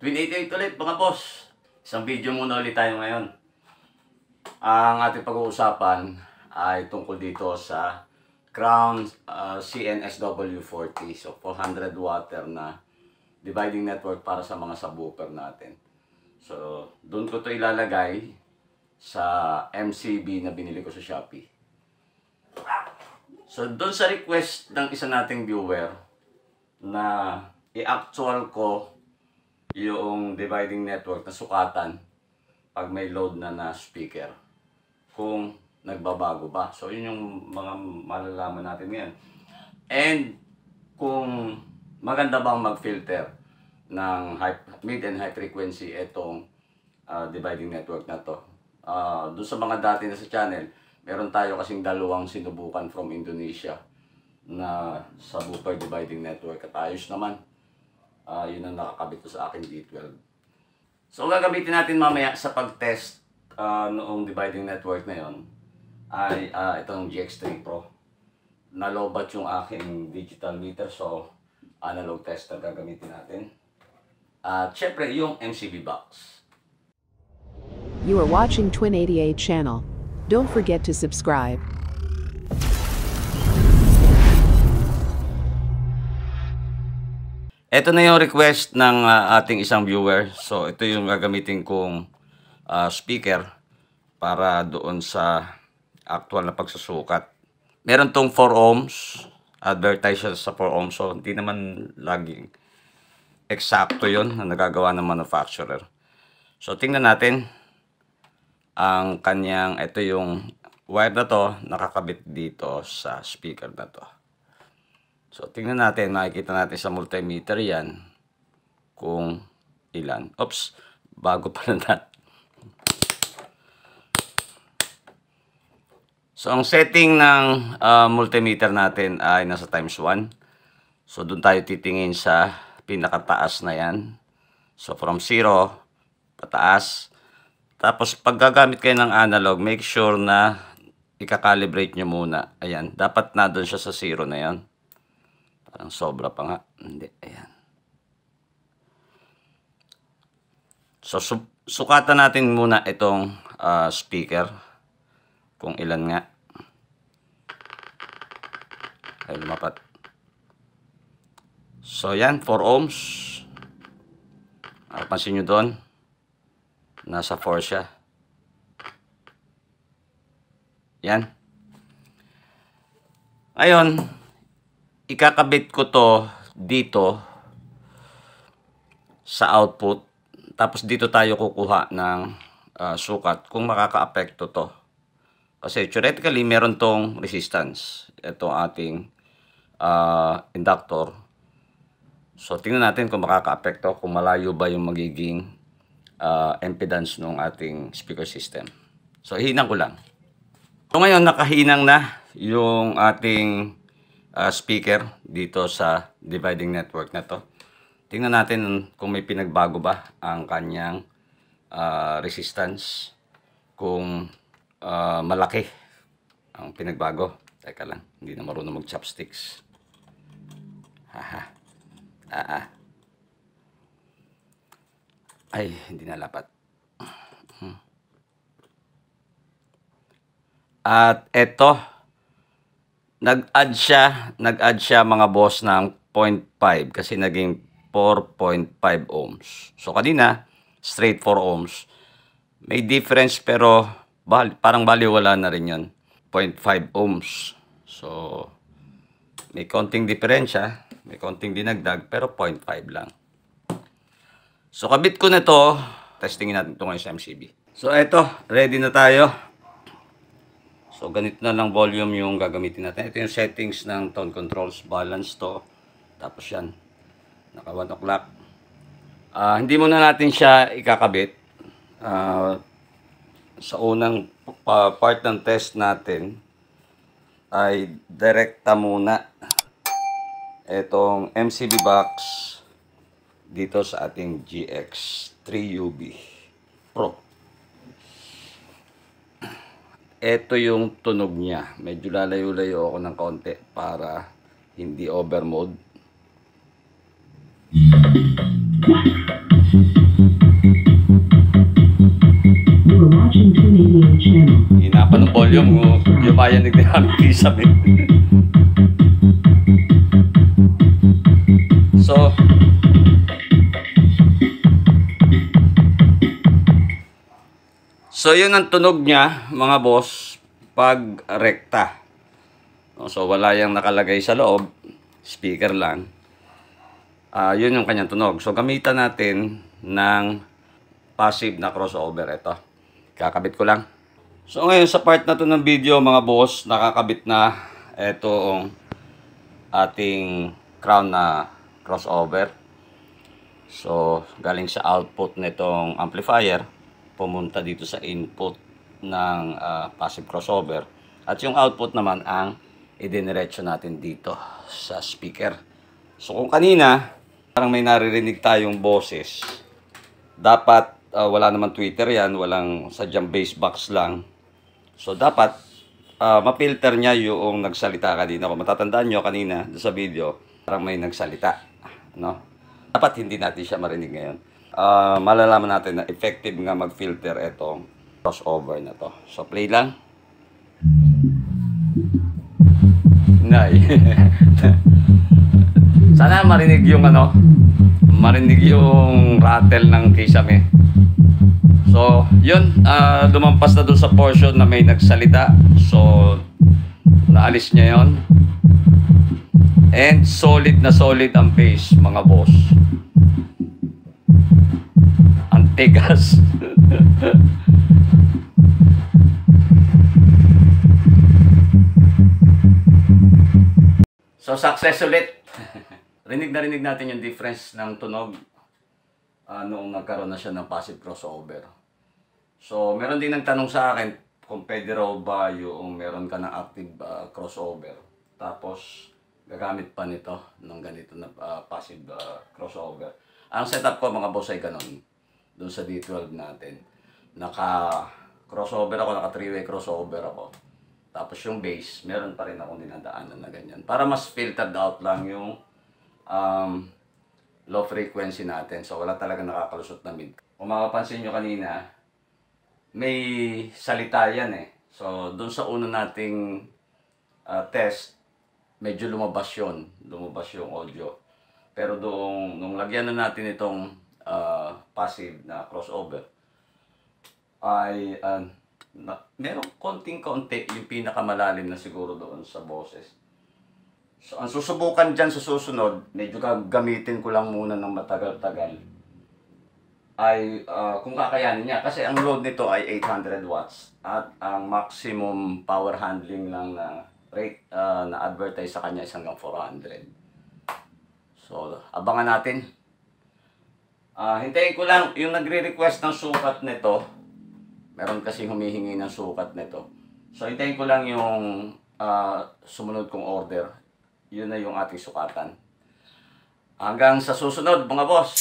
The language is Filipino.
Twin 88 ulit mga boss. Isang video muna ulit tayo ngayon. Ang ating pag-uusapan ay tungkol dito sa Crown CNSW40. So 400 water na dividing network para sa mga subwoofer natin. So doon ko to ilalagay sa MCB na binili ko sa Shopee. So doon sa request ng isa nating viewer na i-actual ko yung dividing network na sukatan pag may load na speaker, kung nagbabago ba. So yun yung mga malalaman natin ngayon. And kung maganda bang mag-filter ng mid and high frequency itong dividing network na to. Doon sa mga dati na sa channel, meron tayo kasing dalawang sinubukan from Indonesia na subwoofer dividing network at ayos naman. Yun ang nakakabit ko sa akin D12. So gagamitin natin mamaya sa pag-test noong dividing network na yon ay itong GX3 Pro. Nalobat yung aking digital meter, so analog tester gagamitin natin. At syempre yung MCB box. You are watching Twin 88 channel. Don't forget to subscribe. Ito na yung request ng ating isang viewer. So ito yung gagamitin kong speaker para doon sa actual na pagsusukat. Meron tong 4 ohms. Advertise siya sa 4 ohms. So hindi naman laging eksakto yon na nagagawa ng manufacturer. So tingnan natin ang kanyang, ito yung wire na to nakakabit dito sa speaker na to. So, tingnan natin, makikita natin sa multimeter yan kung ilan. Oops, bago pala natin. So, ang setting ng multimeter natin ay nasa times 1. So, doon tayo titingin sa pinakataas na yan. So, from 0, pataas. Tapos, pag gagamit kayo ng analog, make sure na i-calibrate nyo muna. Ayan, dapat na doon siya sa 0 na yan. Parang sobra pa nga. Hindi, ayan. So, sukatan natin muna itong speaker. Kung ilan nga. Ay, lumapat. So, yan, 4 ohms. Pansin nyo doon. Nasa 4 siya. Yan. Ngayon, ikakabit ko to dito sa output. Tapos dito tayo kukuha ng sukat kung makaka-apekto to. Kasi theoretically meron tong resistance. Ito ating inductor. So tingnan natin kung makaka-apekto, kung malayo ba yung magiging impedance ng ating speaker system. So hihinang ko lang. So ngayon nakahinang na yung ating speaker dito sa dividing network na to. Tingnan natin kung may pinagbago ba ang kanyang resistance. Kung malaki ang pinagbago. Teka lang, hindi na marunong mag-chopsticks. Ay, hindi nalapat. At eto, nag-add siya mga boss ng 0.5 kasi naging 4.5 ohms. So kanina, straight 4 ohms. May difference pero parang baliwala na rin yun. 0.5 ohms. So, may konting diferensya, may konting dinagdag, pero 0.5 lang. So, kabit ko na to. Testingin natin ito ngayon sa MCB. So, eto, ready na tayo. So, ganito na lang volume yung gagamitin natin. Ito yung settings ng tone controls. Balance to. Tapos yan. Naka 1 o'clock. Hindi muna natin siya ikakabit. Sa unang part ng test natin ay direkta muna itong MCB box dito sa ating GX3UB Pro. Ito yung tunog niya. Medyo lalayo-layo ako ng konti para hindi overmode. bayan ni aming kisame. So yun ang tunog niya mga boss pag rekta. So wala yung nakalagay sa loob, speaker lang. Yun yung kanyang tunog. So gamitan natin ng passive na crossover. Ito, kakabit ko lang. So ngayon sa part na to ng video mga boss, nakakabit na itong ating crown na crossover. So galing sa output nitong amplifier, pumunta dito sa input ng passive crossover. At yung output naman ang idiniretso natin dito sa speaker. So kung kanina, parang may naririnig tayong boses, dapat wala naman tweeter yan, walang sadyang bass box lang. So dapat mapilter niya yung nagsalita kanina. Kung matatandaan nyo kanina sa video, parang may nagsalita, no? Dapat hindi natin siya marinig ngayon. Malalaman natin na effective nga mag-filter itong crossover na to. So play lang. Nay. Sana marinig yung marinig yung rattle ng kisame. So yun, lumampas na dun sa portion na may nagsalita. So naalis niya yon. And solid na solid ang bass mga boss. Tigas. So success ulit. Rinig natin yung difference ng tunog noong nagkaroon na siya ng passive crossover. So meron din nagtanong sa akin kung pwede raw ba yung meron ka ng active crossover tapos gagamit pa nito ng ganito na passive crossover. Ang setup ko mga boss ay ganun. Doon sa D12 natin. Naka-crossover ako, naka-three-way crossover ako. Tapos yung bass, meron pa rin akong dinadaanan na ganyan. Para mas filtered out lang yung low frequency natin. So wala talaga nakakalusot na mid. Kung makapansin nyo kanina, may salita yan eh. So doon sa una nating test, medyo lumabas yun. Lumabas yung audio. Pero doon, nung lagyan na natin itong passive na crossover ay merong konting-konti yung pinakamalalim na siguro doon sa boses. So ang susubukan dyan sa susunod, medyo gamitin ko lang muna ng matagal-tagal ay kung kakayanin niya kasi ang load nito ay 800 watts at ang maximum power handling lang na rate na advertise sa kanya is hanggang 400. So abangan natin. Hintayin ko lang yung nagre-request ng sukat nito. Meron kasi humihingi ng sukat nito. So hintayin ko lang yung sumunod kong order. Yun na yung ating sukatan. Hanggang sa susunod mga boss.